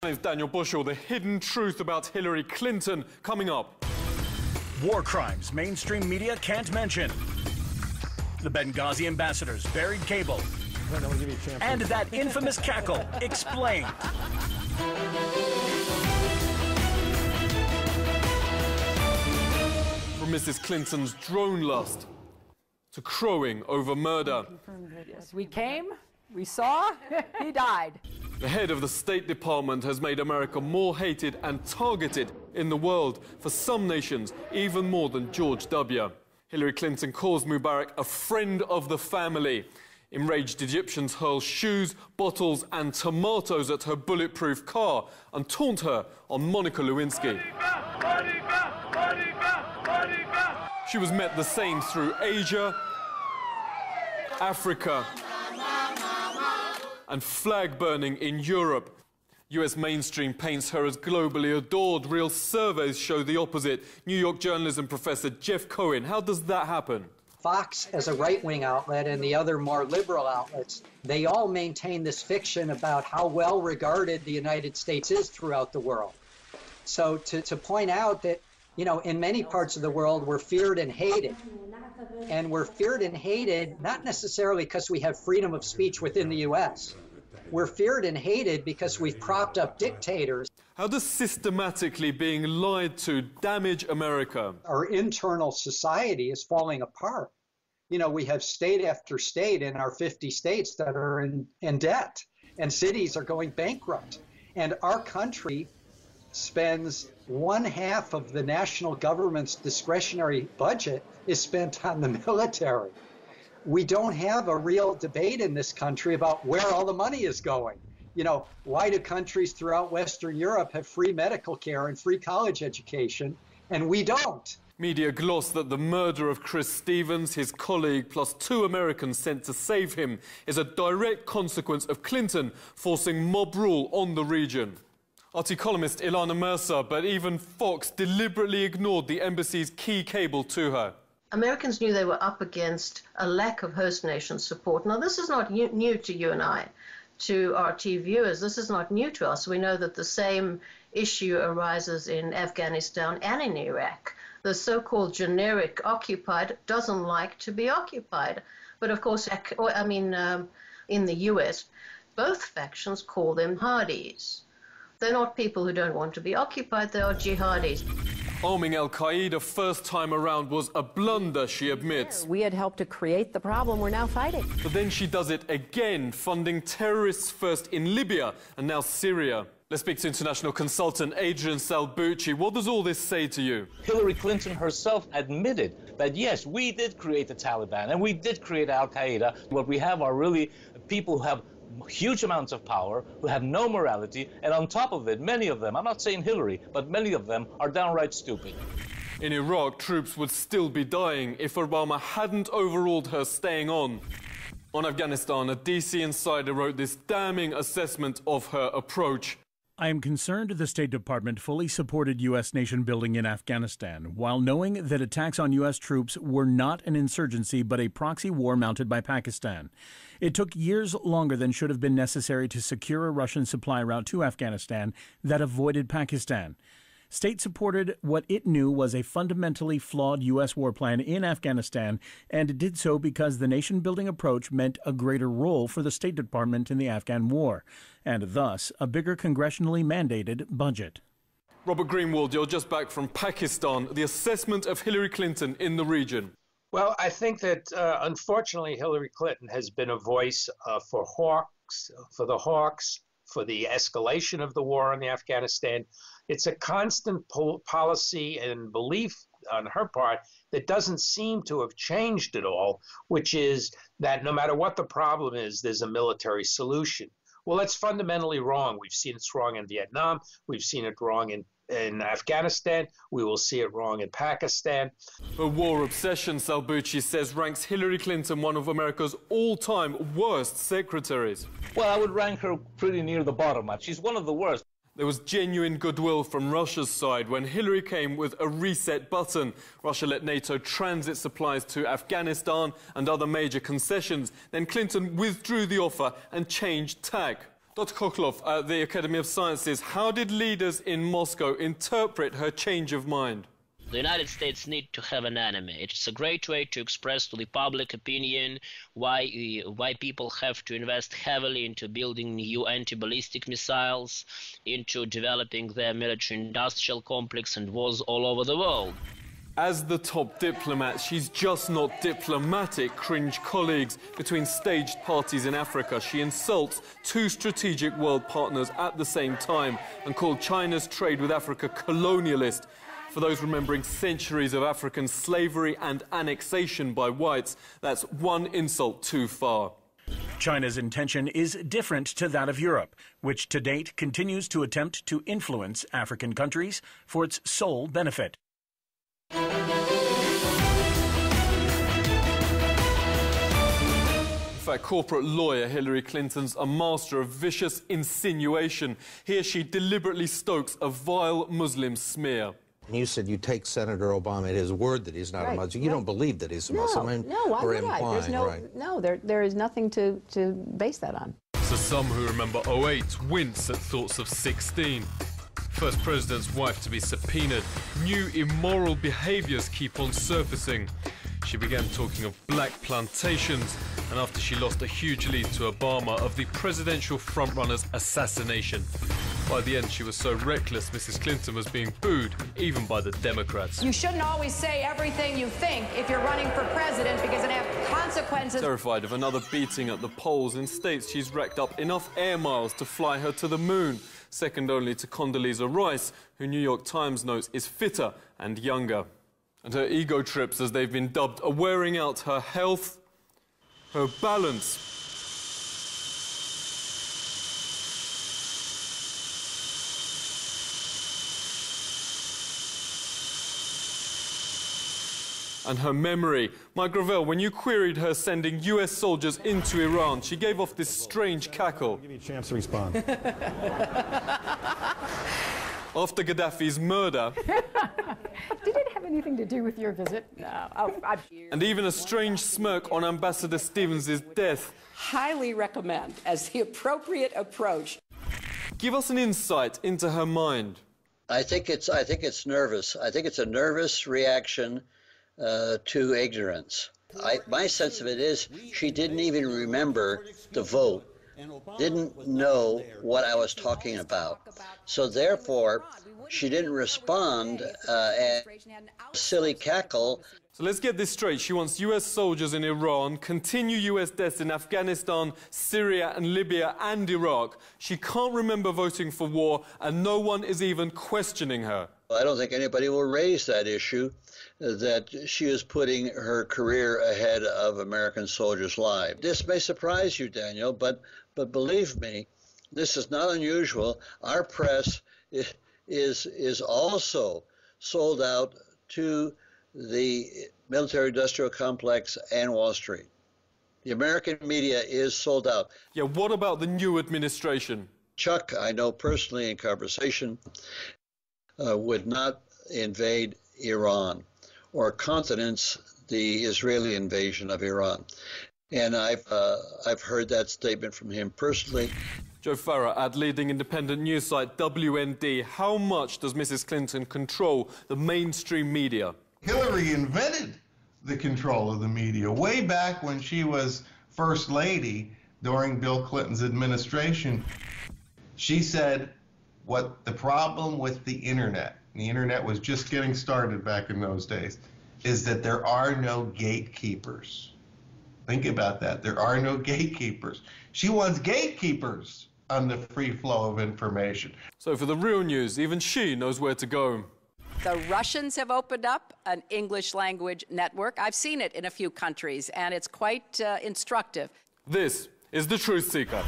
My name's Daniel Bushell. The hidden truth about Hillary Clinton coming up. War crimes mainstream media can't mention. The Benghazi ambassador's buried cable. And that infamous cackle explained. From Mrs. Clinton's drone lust to crowing over murder. Yes, we came, we saw, he died. The head of the State Department has made America more hated and targeted in the world, for some nations, even more than George W. Hillary Clinton calls Mubarak a friend of the family. Enraged Egyptians hurl shoes, bottles and tomatoes at her bulletproof car and taunt her on Monica Lewinsky. She was met the same through Asia, Africa, and flag burning in Europe. US mainstream paints her as globally adored. Real surveys show the opposite. New York journalism professor Jeff Cohen. How does that happen? Fox as a right-wing outlet and the other more liberal outlets, they all maintain this fiction about how well regarded the United States is throughout the world. So to point out that, you know, in many parts of the world, we're feared and hated. And we're feared and hated not necessarily because we have freedom of speech within the U.S. We're feared and hated because we've propped up dictators. How does systematically being lied to damage America? Our internal society is falling apart. You know, we have state after state in our 50 states that are in debt, and cities are going bankrupt. And our country spends 1/2 of the national government's discretionary budget is spent on the military. We don't have a real debate in this country about where all the money is going. You know, why do countries throughout Western Europe have free medical care and free college education, and we don't? Media gloss that the murder of Chris Stevens, his colleague, plus 2 Americans sent to save him, is a direct consequence of Clinton forcing mob rule on the region. RT columnist Ilana Mercer, but even Fox deliberately ignored the embassy's key cable to her. Americans knew they were up against a lack of host nation support. Now, this is not new to you and I, to RT viewers. This is not new to us. We know that the same issue arises in Afghanistan and in Iraq. The so-called generic occupied doesn't like to be occupied. But of course, in the US, both factions call them Hardis. They're not people who don't want to be occupied, they are jihadis. Arming al-Qaeda first time around was a blunder, she admits. We had helped to create the problem we're now fighting. But then she does it again, funding terrorists first in Libya and now Syria. Let's speak to international consultant Adrian Salbucci. What does all this say to you? Hillary Clinton herself admitted that, yes, we did create the Taliban and we did create al-Qaeda. What we have are really people who have huge amounts of power, who have no morality, and on top of it, many of them, I'm not saying Hillary, but many of them are downright stupid. In Iraq, troops would still be dying if Obama hadn't overruled her staying on. On Afghanistan, a DC insider wrote this damning assessment of her approach. I am concerned the State Department fully supported U.S. nation building in Afghanistan, while knowing that attacks on U.S. troops were not an insurgency but a proxy war mounted by Pakistan. It took years longer than should have been necessary to secure a Russian supply route to Afghanistan that avoided Pakistan. State supported what it knew was a fundamentally flawed U.S. war plan in Afghanistan, and it did so because the nation-building approach meant a greater role for the State Department in the Afghan war, and thus a bigger congressionally mandated budget. Robert Greenwald, you're just back from Pakistan. The assessment of Hillary Clinton in the region. Well, I think that, unfortunately, Hillary Clinton has been a voice for the hawks, for the escalation of the war in Afghanistan. It's a constant policy and belief on her part that doesn't seem to have changed at all, which is that no matter what the problem is, there's a military solution. Well, that's fundamentally wrong. We've seen it's wrong in Vietnam. We've seen it wrong in Afghanistan. We will see it wrong in Pakistan. Her war obsession, Salbucci says, ranks Hillary Clinton one of America's all-time worst secretaries. Well, I would rank her pretty near the bottom. She's one of the worst. There was genuine goodwill from Russia's side when Hillary came with a reset button. Russia let NATO transit supplies to Afghanistan and other major concessions. Then Clinton withdrew the offer and changed tack. Dr. Koklov, at the Academy of Sciences, how did leaders in Moscow interpret her change of mind? The United States need to have an enemy. It's a great way to express to the public opinion why people have to invest heavily into building new anti-ballistic missiles, into developing their military-industrial complex and wars all over the world. As the top diplomat, she's just not diplomatic. Cringe colleagues between staged parties in Africa. She insults two strategic world partners at the same time and called China's trade with Africa colonialist. For those remembering centuries of African slavery and annexation by whites, that's one insult too far. China's intention is different to that of Europe, which to date continues to attempt to influence African countries for its sole benefit. In fact, corporate lawyer Hillary Clinton's a master of vicious insinuation. Here she deliberately stokes a vile Muslim smear. You said you take Senator Obama at his word that he's not a Muslim. You don't believe that he's a Muslim. No, why would I? There's no, right. there is nothing to base that on. So some who remember 08 wince at thoughts of 16. First president's wife to be subpoenaed. New immoral behaviors keep on surfacing. She began talking of black plantations, and after she lost a huge lead to Obama of the presidential frontrunner's assassination. By the end, she was so reckless, Mrs. Clinton was being booed, even by the Democrats. You shouldn't always say everything you think if you're running for president because it has consequences. Terrified of another beating at the polls, in states she's racked up enough air miles to fly her to the moon, second only to Condoleezza Rice, who New York Times notes is fitter and younger. And her ego trips, as they've been dubbed, are wearing out her health, her balance. And her memory. Mike Gravel, when you queried her sending US soldiers into Iran, she gave off this strange cackle. I'll give you a chance to respond. After Gaddafi's murder. Did it have anything to do with your visit? No. Oh, and even a strange smirk on Ambassador Stevens' death. Highly recommend as the appropriate approach. Give us an insight into her mind. I think it's nervous. I think it's a nervous reaction to ignorance. My sense of it is she didn't even remember the vote, didn't know what I was talking about. So therefore, she didn't respond at silly cackle. So let's get this straight. She wants US soldiers in Iran, continue US deaths in Afghanistan, Syria and Libya and Iraq. She can't remember voting for war, and no one is even questioning her. I don't think anybody will raise that issue, that she is putting her career ahead of American soldiers' lives. This may surprise you, Daniel, but believe me, this is not unusual. Our press is also sold out to the military-industrial complex and Wall Street. The American media is sold out. Yeah, what about the new administration? Chuck, I know personally in conversation, would not invade Iran or countenance the Israeli invasion of Iran. And I've heard that statement from him personally. Joe Farah at leading independent news site WND. How much does Mrs. Clinton control the mainstream media? Hillary invented the control of the media way back when she was First Lady during Bill Clinton's administration. She said what the problem with the internet was just getting started back in those days, is that there are no gatekeepers. Think about that. There are no gatekeepers. She wants gatekeepers on the free flow of information. So for the real news, even she knows where to go. The Russians have opened up an English language network. I've seen it in a few countries, and it's quite instructive. This is The Truth Seeker.